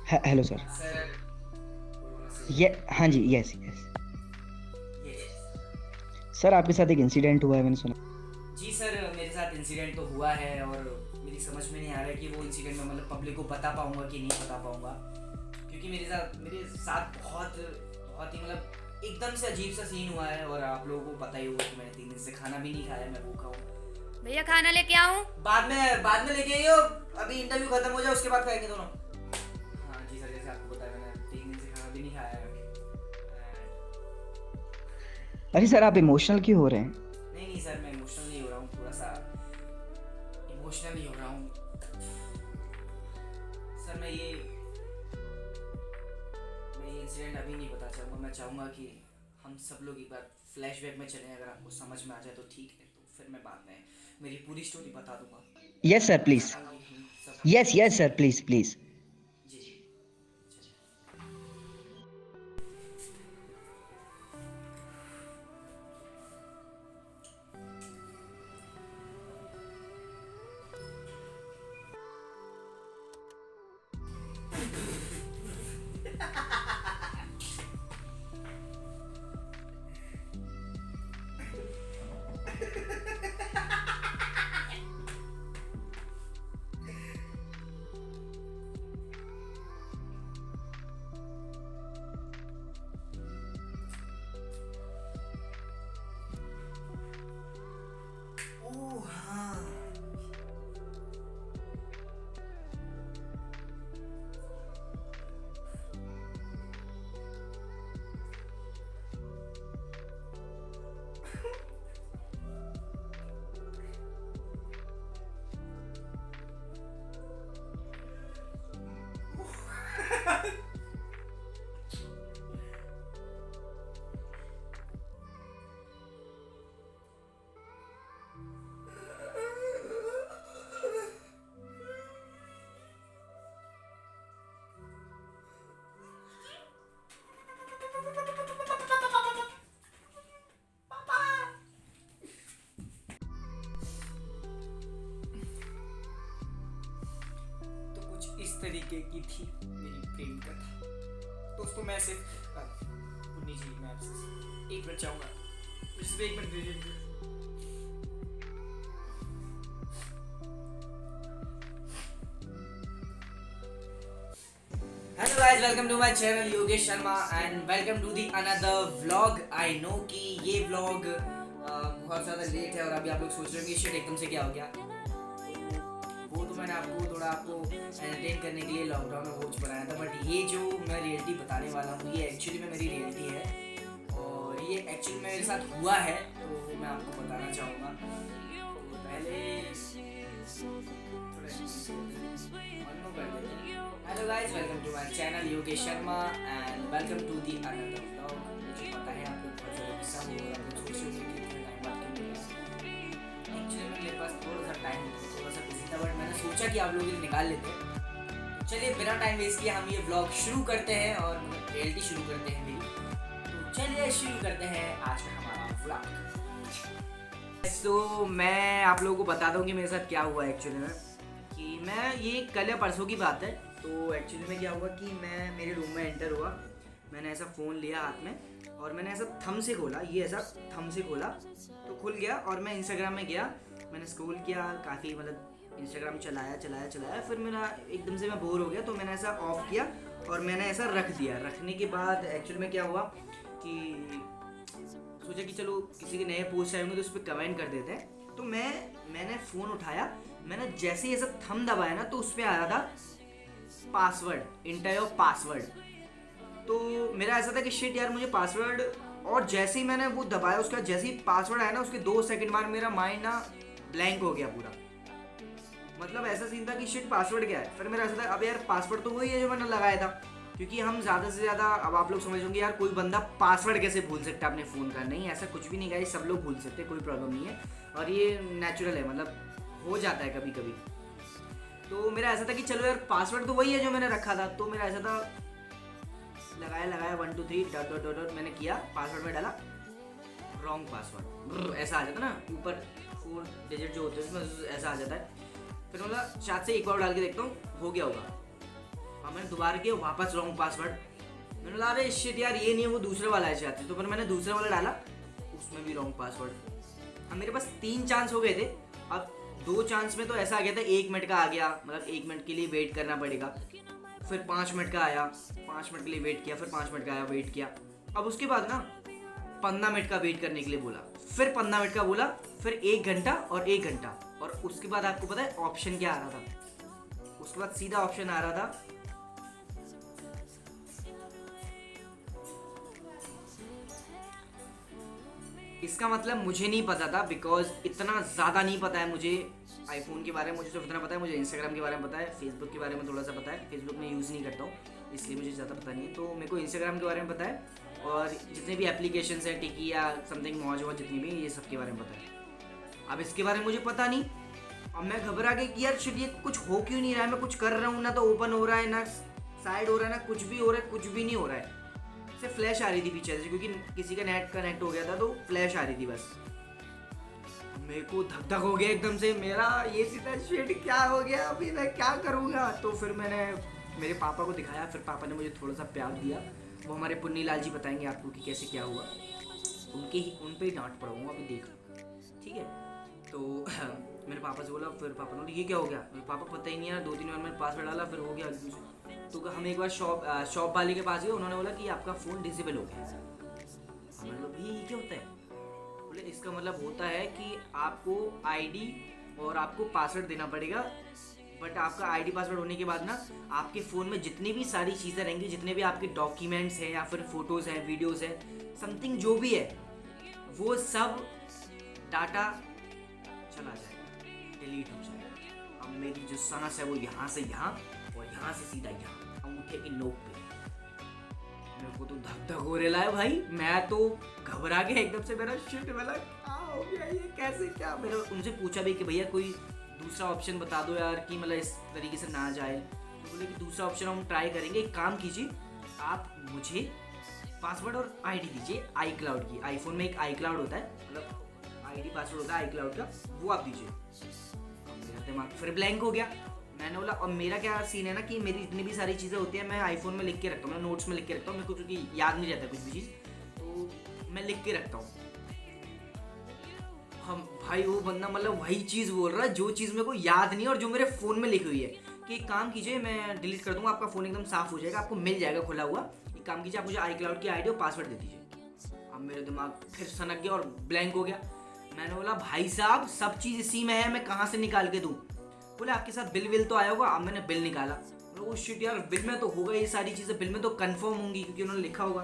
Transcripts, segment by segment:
Hello sir. Sir corona से ये हाँ जी, यस यस। ये सर आपके साथ एक इंसिडेंट हुआ है, मैंने सुना। जी सर, मेरे साथ इंसिडेंट तो हुआ है और मेरी समझ में नहीं आ रहा है कि वो इंसिडेंट मैं मतलब पब्लिक को बता पाऊंगा कि नहीं बता पाऊंगा, क्योंकि मेरे साथ बहुत बहुत ही मतलब एकदम से अजीब सा सीन हुआ है। और आप लोगों को पता ही होगा कि मैंने 3 दिन से खाना भी नहीं खाया, मैं भूखा हूँ। भैया खाना लेके आऊं? बाद में लेके आइयो, अभी इंटरव्यू खत्म हो जाए उसके बाद खाएंगे दोनों। हाँ जी सर, जैसे आपको बताया मैंने 3 दिन से खाना भी नहीं खाया है। अरे सर, आप इमोशनल क्यों हो रहे हैं? नहीं नहीं सर, मैं इमोशनल नहीं हो रहा हूँ, थोड़ा सा इमोशनल ही हो रहा हूँ। सर मैं ये इंसिडेंट अभी नहीं बता चाहूँगा। मैं चाहूँगा कि हम सब लोग एक बार फ्लैशबैक में चलें, अगर आपको समझ में आ जाए तो ठीक है, तो फिर मैं बाद में मेरी पूरी स्टोरी बता दूंगा। Yes sir, please. ताकि हम सब yes yes sir, please please. जी जी चलिए। ओह हाँ, तो कुछ इस तरीके की थी मेरी प्रेम कथा। दोस्तों मैं सिर्फ पुन्नी जी, मैं आपसे एक मिनट चाहूँगा, सिर्फ एक मिनट दीजिए। Hello guys, welcome to my channel Yogesh Sharma and welcome to the another vlog. I know कि ये व्लॉग बहुत ज़्यादा लेट है और अभी आप लोग सोच रहे हो कि शिट एकदम से क्या हो गया। वो तो मैंने आपको एंटरटेन करने के लिए लॉकडाउन में वॉच बनाया था, बट ये जो मैं रियलिटी बताने वाला हूँ ये एक्चुअली में मेरी रियलिटी है और ये एक्चुअली मेरे साथ हुआ है, तो मैं आपको बताना चाहूँगा। तो पहले hello guys, welcome to my channel Yogesh Sharma and welcome to the another vlog. मुझे पता है आप लोग बहुत ज़्यादा गुस्सा हो रहा है, सोच रहे हो कि इतना टाइम बाद क्यों मिला। एक्चुअली में मेरे पास थोड़ा सा टाइम, थोड़ा सा बिजी था, बट मैंने सोचा कि आप लोग ये निकाल लेते हैं। चलिए बिना टाइम वेस्ट किए हम ये व्लॉग शुरू करते हैं और रियलिटी शुरू करते हैं मेरी। तो चलिए शुरू करते हैं आज का हमारा व्लॉग। तो मैं आप लोगों को बता दूं कि मेरे साथ क्या हुआ एक्चुअली में, कि मैं ये कल या परसों की बात है। तो एक्चुअली में क्या हुआ कि मैं मेरे रूम में एंटर हुआ, मैंने ऐसा फ़ोन लिया हाथ में और मैंने ऐसा थंब से खोला, ये ऐसा थंब से खोला तो खुल गया और मैं इंस्टाग्राम में गया। मैंने स्क्रॉल किया काफ़ी, मतलब इंस्टाग्राम चलाया। फिर मेरा एकदम से मैं बोर हो गया तो मैंने ऐसा ऑफ किया और मैंने ऐसा रख दिया। रखने के बाद एक्चुअली में क्या हुआ कि सोचा कि चलो किसी के नए पोस्ट आएंगे तो उस पर कमेंट कर देते हैं। तो मैंने फ़ोन उठाया, मैंने जैसे ही ऐसा थंब दबाया ना तो उस पर आ रहा था पासवर्ड, इंटर योर पासवर्ड। तो मेरा ऐसा था कि शिट यार मुझे पासवर्ड, और जैसे ही मैंने वो दबाया उसका जैसे ही पासवर्ड आया ना उसके 2 सेकंड बाद मेरा माइंड ना ब्लैंक हो गया पूरा। मतलब ऐसा सीन था कि शिट पासवर्ड क्या है। फिर मेरा ऐसा था अब यार पासवर्ड तो वही है जो मैंने लगाया था, क्योंकि हम ज़्यादा से ज़्यादा, अब आप लोग समझ होंगे यार कोई बंदा पासवर्ड कैसे भूल सकता है अपने फ़ोन का। नहीं, ऐसा कुछ भी नहीं गाइस, सब लोग भूल सकते, कोई प्रॉब्लम नहीं है और ये नेचुरल है, मतलब हो जाता है कभी कभी। तो मेरा ऐसा था कि चलो यार पासवर्ड तो वही है जो मैंने रखा था। तो मेरा ऐसा था लगाया 1 2 3 डॉट डॉट डॉट डॉट मैंने किया, पासवर्ड में डाला रॉन्ग पासवर्ड, ऐसा आ जाता ना ऊपर 4 डिजिट जो होते हैं उसमें ऐसा आ जाता है। फिर मतलब शायद से एक बार डाल के देखता हूँ हो गया होगा, और मैंने दोबारा किया, वापस रॉन्ग पासवर्ड। मैंने बोला अरे शिट यार ये नहीं है, वो दूसरे वाला है शायद। तो फिर मैंने दूसरे वाला डाला, उसमें भी रॉन्ग पासवर्ड। अब मेरे पास 3 चांस हो गए थे। अब 2 चांस में तो ऐसा आ गया था 1 मिनट का आ गया, मतलब 1 मिनट के लिए वेट करना पड़ेगा। फिर 5 मिनट का आया, 5 मिनट के लिए वेट किया, फिर 5 मिनट का आया, वेट किया। अब उसके बाद ना 15 मिनट का वेट करने के लिए बोला, फिर 15 मिनट का बोला, फिर 1 घंटा और 1 घंटा। और उसके बाद आपको पता है ऑप्शन क्या आ रहा था? उसके बाद सीधा ऑप्शन आ रहा था इसका मतलब मुझे नहीं पता था, बिकॉज इतना ज़्यादा नहीं पता है मुझे आईफोन के बारे में। मुझे सिर्फ इतना पता है, मुझे इंस्टाग्राम के बारे में पता है, फेसबुक के बारे में थोड़ा सा पता है। फेसबुक में यूज़ नहीं करता हूँ इसलिए मुझे ज़्यादा पता नहीं है। तो मेरे को इंस्टाग्राम के बारे में पता है, और जितने भी एप्लीकेशन हैं, टिकी या समथिंग मौज वॉज जितनी भी, ये सब के बारे में पता है। अब इसके बारे में मुझे पता नहीं। अब मैं घबरा गई कि यार शिट ये कुछ हो क्यों नहीं रहा है, मैं कुछ कर रहा हूँ ना, तो ओपन हो रहा है ना साइड हो रहा है, ना कुछ भी हो रहा है, कुछ भी नहीं हो रहा है। सिर्फ फ्लैश आ रही थी पीछे से, क्योंकि किसी का नेट कनेक्ट हो गया था तो फ्लैश आ रही थी बस। मेरे को धक धक हो गया एकदम से, मेरा ये सीधा शिट क्या हो गया, अभी मैं क्या करूँगा। तो फिर मैंने मेरे पापा को दिखाया, फिर पापा ने मुझे थोड़ा सा प्यार दिया। वो हमारे पुन्नी लाल जी बताएंगे आपको कि कैसे क्या हुआ। उन पे ही डांट पड़ाऊँगा, अभी देख लो, ठीक है। तो मेरे पापा से बोला, फिर पापा ने बोला ये क्या हो गया। मेरे पापा पता ही नहीं यार, 2-3 बार मैंने पासवर्ड डाला, फिर हो गया। तो हम एक बार शॉप वाले के पास गए, उन्होंने बोला कि आपका फ़ोन डिसेबल हो गया। हमने बोला भाई ये क्या होता है? बोले इसका मतलब होता है कि आपको आईडी और आपको पासवर्ड देना पड़ेगा, बट आपका आईडी पासवर्ड होने के बाद ना आपके फ़ोन में जितनी भी सारी चीज़ें रहेंगी, जितने भी आपके डॉक्यूमेंट्स हैं या फिर फोटोज़ हैं, वीडियोज़ हैं, समथिंग जो भी है, वो सब डाटा चला जाएगा, डिलीट हो जाएगा। अब मेरी जो सांस है वो यहाँ से यहाँ और यहाँ से सीधा यहाँ अंगूठे की नोक पे। मेरे को तो धक धक हो रहा है भाई, मैं तो घबरा गया एकदम से। मेरा शिट वाला क्या हो गया, ये कैसे क्या। मैंने उनसे पूछा भी कि भैया कोई दूसरा ऑप्शन बता दो यार, कि मतलब इस तरीके से ना जाए। तो बोले कि दूसरा ऑप्शन हम ट्राई करेंगे, एक काम कीजिए आप मुझे पासवर्ड और आईडी दीजिए आई क्लाउड की। आईफोन में एक आई क्लाउड होता है, मतलब आईडी पासवर्ड होता है आई क्लाउड का, वो आप दीजिए। मेरा दिमाग फिर ब्लैंक हो गया। मैंने बोला और मेरा क्या सीन है ना कि मेरी जितनी भी सारी चीज़ें होती हैं मैं आईफोन में लिख के रखता हूँ, मैं नोट्स में लिख के रखता हूँ। मेरे को क्योंकि याद नहीं रहता कुछ भी चीज़, तो मैं लिख के रखता हूँ। हम भाई वो बंदा मतलब वही चीज़ बोल रहा है जो चीज़ मेरे को याद नहीं है और जो मेरे फ़ोन में लिखी हुई है, कि एक काम कीजिए मैं डिलीट कर दूँगा, आपका फ़ोन एकदम साफ़ हो जाएगा, आपको मिल जाएगा खुला हुआ। एक काम कीजिए आप मुझे आई क्लाउड की आईडी और पासवर्ड दे दीजिए। अब मेरा दिमाग फिर सनक गया और ब्लैंक हो गया। मैंने बोला भाई साहब सब चीज़ इसी में है, मैं कहाँ से निकाल के दूँ। बोले आपके साथ बिल विल तो आया होगा। अब मैंने बिल निकाला, वो शिट यार बिल में तो होगा ये सारी चीज़ें, बिल में तो कंफर्म होंगी क्योंकि उन्होंने लिखा होगा।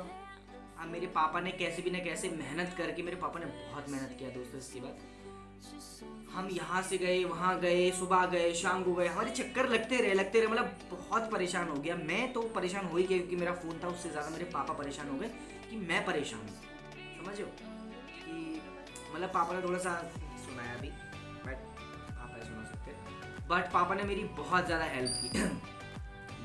अब मेरे पापा ने कैसे भी ना कैसे मेहनत करके, मेरे पापा ने बहुत मेहनत किया दोस्तों। इसके बाद हम यहाँ से गए, वहाँ गए, सुबह गए, शाम को गए, हमारे चक्कर लगते रहे, मतलब बहुत परेशान हो गया। मैं तो परेशान हो ही गया क्योंकि मेरा फ़ोन था, उससे ज़्यादा मेरे पापा परेशान हो गए कि मैं परेशान हूँ। समझो कि मतलब पापा ने थोड़ा सा सुनाया भी, बट पापा ही सुना सकते, बट पापा ने मेरी बहुत ज़्यादा हेल्प की।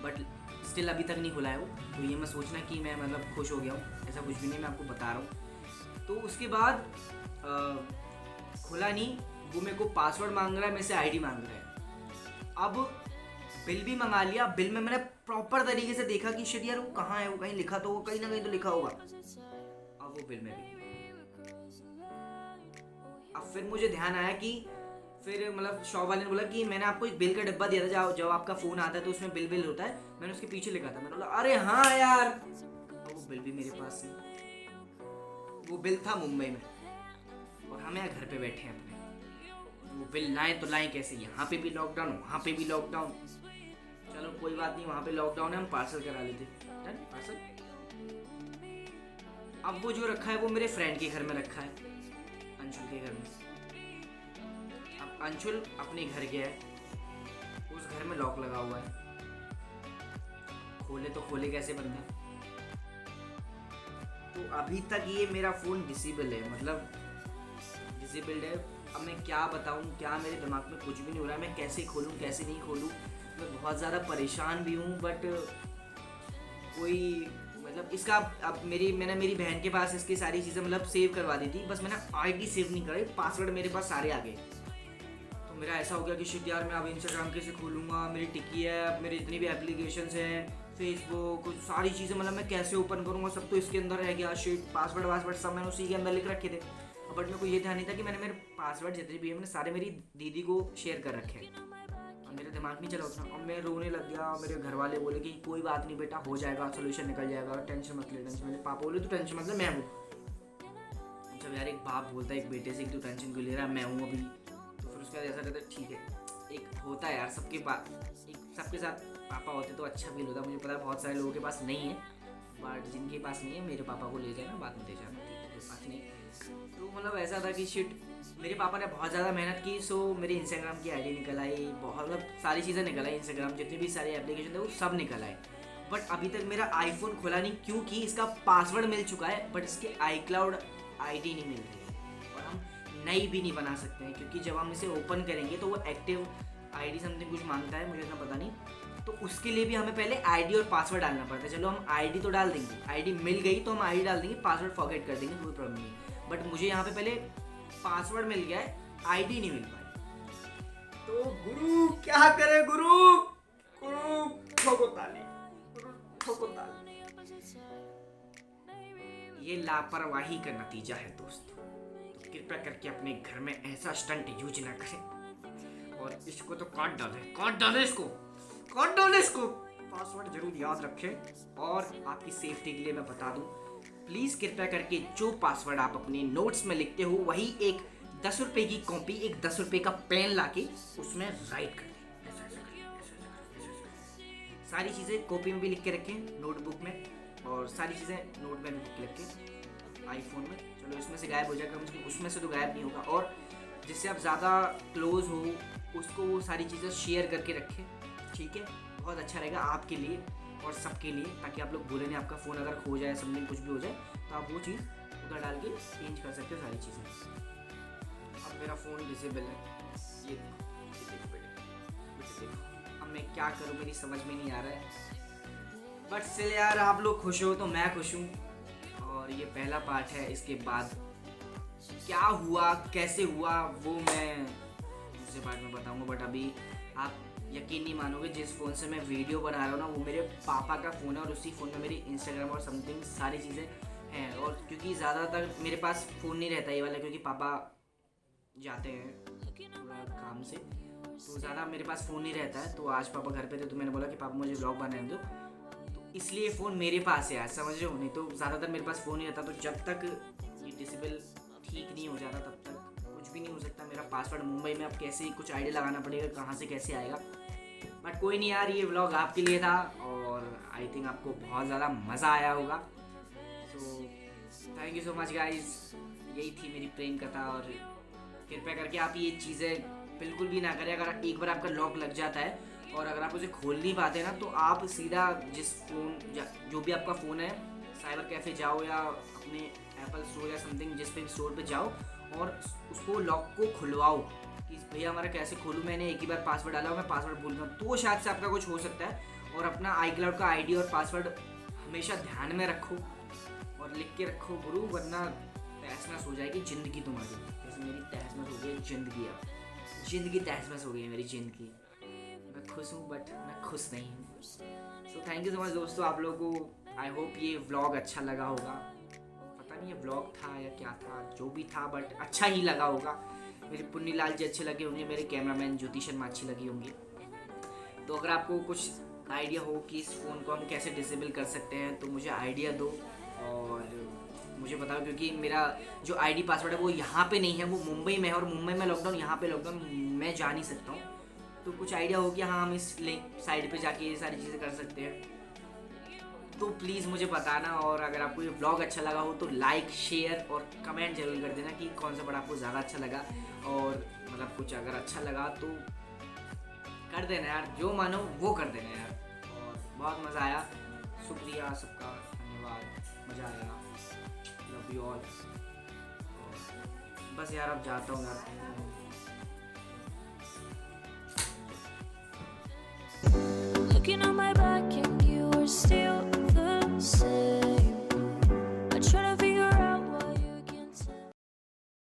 बट स्टिल अभी तक नहीं खुला है वो, तो ये मैं सोचना कि मैं मतलब खुश हो गया हूँ, ऐसा कुछ भी नहीं, मैं आपको बता रहा हूँ। तो उसके बाद खुला नहीं, वो मेरे को पासवर्ड मांग रहा है, मेरे से आईडी मांग रहा है। अब बिल भी मंगा लिया, बिल में मैंने प्रॉपर तरीके से देखा कि शिट यार वो कहाँ है, वो कहीं लिखा तो कहीं ना कहीं तो लिखा होगा। अब वो बिल में भी, अब फिर मुझे ध्यान आया कि फिर मतलब शॉप वाले ने बोला कि मैंने आपको एक बिल का डब्बा दिया था, जब आपका फ़ोन आता है तो उसमें बिल होता है, मैंने उसके पीछे लिखा था। मैंने बोला अरे हाँ यार, अब वो बिल भी मेरे पास है। वो बिल था मुंबई में और हम यहाँ घर पे बैठे हैं अपने। वो बिल लाएं तो लाएं कैसे, यहाँ पे भी लॉकडाउन, वहाँ पे भी लॉकडाउन। चलो कोई बात नहीं, वहाँ पे लॉकडाउन है, हम पार्सल करा लेते। Done parcel. अब वो जो रखा है वो मेरे फ्रेंड के घर में रखा है, अंशुल के घर में। अब अंशुल अपने घर गया है, उस घर में लॉक लगा हुआ है, खोले तो खोले कैसे बंदा। तो अभी तक ये मेरा फ़ोन डिसेबल है, मतलब डिसेबल्ड है। अब मैं क्या बताऊं, क्या मेरे दिमाग में कुछ भी नहीं हो रहा है, मैं कैसे खोलूं कैसे नहीं खोलूं। मैं बहुत ज़्यादा परेशान भी हूं, बट कोई मतलब इसका अब मैंने मेरी बहन के पास इसकी सारी चीज़ें मतलब सेव करवा दी थी, बस मैंने आईडी सेव नहीं कराई, पासवर्ड मेरे पास सारे आ गए। तो मेरा ऐसा हो गया कि शिट यार मैं अब इंस्टाग्राम कैसे खोलूँगा, मेरी टिकी है, अब मेरे जितनी भी एप्लीकेशंस हैं, फेसबुक, सारी चीज़ें मतलब मैं कैसे ओपन करूँगा, सब तो इसके अंदर रह गया। शिट, पासवर्ड सब मैंने उसी के अंदर लिख रखे थे। बट मेरे को ये ध्यान नहीं था कि मैंने मेरे पासवर्ड जितने भी है मैंने सारे मेरी दीदी को शेयर कर रखे हैं। और मेरा दिमाग नहीं चला उतना, अब मैं रोने लग गया। मेरे घर वाले बोले कि कोई बात नहीं बेटा, हो जाएगा, सोल्यूशन निकल जाएगा, टेंशन मत ले, टेंशन। मेरे पापा बोले तो टेंशन मतलब मैं हूँ। जब यार एक बाप बोलता है एक बेटे से कि तू टेंशन क्यों ले रहा है, मैं हूँ अभी, तो फिर उसके बाद ऐसा रहता है ठीक है। एक होता है यार सबके पास, एक सबके साथ पापा होते तो अच्छा फील होता। मुझे पता है बहुत सारे लोगों के पास नहीं है, बट जिनके पास नहीं है मेरे पापा को ले जाना, बाद में ले जाना, ठीक है, कोई बात नहीं। तो मतलब ऐसा था कि शिट, मेरे पापा ने बहुत ज़्यादा मेहनत की। सो मेरी इंस्टाग्राम की आईडी निकल आई, बहुत मतलब सारी चीज़ें निकल आई, इंस्टाग्राम जितनी भी सारी एप्लीकेशन थे वो सब निकल आए। बट अभी तक मेरा आईफोन खुला नहीं, क्योंकि इसका पासवर्ड मिल चुका है बट इसके iCloud आईडी नहीं मिल रही है। और हम नई भी नहीं बना सकते हैं, क्योंकि जब हम इसे ओपन करेंगे तो वो एक्टिव आईडी समथिंग कुछ मांगता है, मुझे इतना पता नहीं। तो उसके लिए भी हमें पहले आईडी और पासवर्ड डालना पड़ता है। चलो हम आईडी तो डाल देंगे, आईडी मिल गई तो हम आईडी डाल देंगे, पासवर्ड फॉरगेट कर देंगे, कोई प्रॉब्लम नहीं है। बट मुझे यहाँ पे पहले पासवर्ड मिल गया है, आईडी नहीं मिल पाई। तो गुरु क्या करे, गुरु गुरु ठोको ताली, गुरु ठोको ताली। ये लापरवाही का नतीजा है दोस्तों। तो कृपया करके अपने घर में ऐसा स्टंट यूज ना करें। और इसको तो काट डाले इसको। पासवर्ड जरूर याद रखें। और आपकी सेफ्टी के लिए मैं बता दूं, प्लीज़ कृपया करके जो पासवर्ड आप अपने नोट्स में लिखते हो वही एक 10 रुपये की कॉपी, एक 10 रुपये का पेन लाके उसमें राइट कर दें। सारी चीज़ें कॉपी में भी लिख के रखें, नोटबुक में, और सारी चीज़ें नोट में भी लिख के आईफोन में। चलो इसमें से गायब हो जाएगा, मुझे उसमें से तो गायब नहीं होगा। और जिससे आप ज़्यादा क्लोज हो उसको वो सारी चीज़ें शेयर करके रखें, ठीक है। बहुत अच्छा रहेगा आपके लिए और सबके लिए, ताकि आप लोग भूलें नहीं। आपका फ़ोन अगर खो जाए, समथिंग कुछ भी हो जाए, तो आप वो चीज़ उधर डाल के चेंज कर सकते हो सारी चीज़ें। अब मेरा फ़ोन डिसेबल है, ये देखो बेटे, अब मैं क्या करूँ, मेरी समझ में नहीं आ रहा है। बट स्टिल यार, आप लोग खुश हो तो मैं खुश हूँ। और ये पहला पार्ट है, इसके बाद क्या हुआ, कैसे हुआ, वो मैं दूसरे पार्ट में बताऊँगा। बट अभी आप यकीन नहीं मानोगे, जिस फ़ोन से मैं वीडियो बना रहा हूँ ना, वो मेरे पापा का फ़ोन है। और उसी फ़ोन में मेरी इंस्टाग्राम और समथिंग सारी चीज़ें हैं। और क्योंकि ज़्यादातर मेरे पास फ़ोन नहीं रहता ये वाला, क्योंकि पापा जाते हैं थोड़ा काम से, तो ज़्यादा मेरे पास फ़ोन नहीं रहता है। तो आज पापा घर पे थे, तो मैंने बोला कि पापा मुझे व्लॉग बनाने दो, तो इसलिए फ़ोन मेरे पास है आज, समझ रहे हो। नहीं तो ज़्यादातर मेरे पास फ़ोन नहीं रहता। तो जब तक ये डिसेबल ठीक नहीं हो जाता तब तक कुछ भी नहीं हो सकता। मेरा पासवर्ड मुंबई में अब कैसे कुछ आइडिया लगाना पड़ेगा, कहाँ से कैसे आएगा। बट कोई नहीं यार, ये व्लॉग आपके लिए था और आई थिंक आपको बहुत ज़्यादा मज़ा आया होगा। So thank you so much guys, यही थी मेरी प्रेम कथा। और कृपया करके आप ये चीज़ें बिल्कुल भी ना करें। अगर एक बार आपका लॉक लग जाता है और अगर आप उसे खोल नहीं पाते ना, तो आप सीधा जिस फ़ोन जो भी आपका फ़ोन है, साइबर कैफ़े जाओ या अपने एप्पल स्टोर या समथिंग जिस पे भी स्टोर पे जाओ और उसको लॉक को खुलवाओ कि भैया हमारा कैसे खोलूँ, मैंने एक ही बार पासवर्ड डाला और मैं पासवर्ड भूल गया, तो शायद से आपका कुछ हो सकता है। और अपना iCloud का आईडी और पासवर्ड हमेशा ध्यान में रखो और लिख के रखो गुरु, वरना तहस-नहस हो जाएगी ज़िंदगी तुम्हारी। जैसे मेरी तहस-नहस हो गई ज़िंदगी, अब ज़िंदगी तहस-नहस हो गई है मेरी ज़िंदगी। मैं खुश हूँ बट मैं खुश नहीं हूँ। So thank you so much दोस्तों, आप लोगों को आई होप ये व्लॉग अच्छा लगा होगा। पता नहीं ये व्लॉग था या क्या था, जो भी था बट अच्छा ही लगा होगा। मेरे पुन्नी लाल जी अच्छे लगे होंगे, मेरे कैमरामैन ज्योति शर्मा अच्छी लगी होंगी। तो अगर आपको कुछ आइडिया हो कि इस फ़ोन को हम कैसे डिसेबल कर सकते हैं तो मुझे आइडिया दो और मुझे बताओ, क्योंकि मेरा जो आईडी पासवर्ड है वो यहाँ पे नहीं है, वो मुंबई में है। और मुंबई में लॉकडाउन, यहाँ पे लॉकडाउन, मैं जा नहीं सकता हूँ। तो कुछ आइडिया हो कि हाँ हम इस लिंक साइड पे जाके ये सारी चीज़ें कर सकते हैं, तो प्लीज़ मुझे बताना। और अगर आपको ये व्लॉग अच्छा लगा हो तो लाइक, शेयर और कमेंट जरूर कर देना कि कौन सा पार्ट आपको ज़्यादा अच्छा लगा। और मतलब कुछ अगर अच्छा लगा तो कर देना यार, जो मानो वो कर देना यार। और बहुत मज़ा आया, शुक्रिया सबका, धन्यवाद, मज़ा आया, लव यू ऑल। बस यार अब जाता हूँ यार। Looking on my back.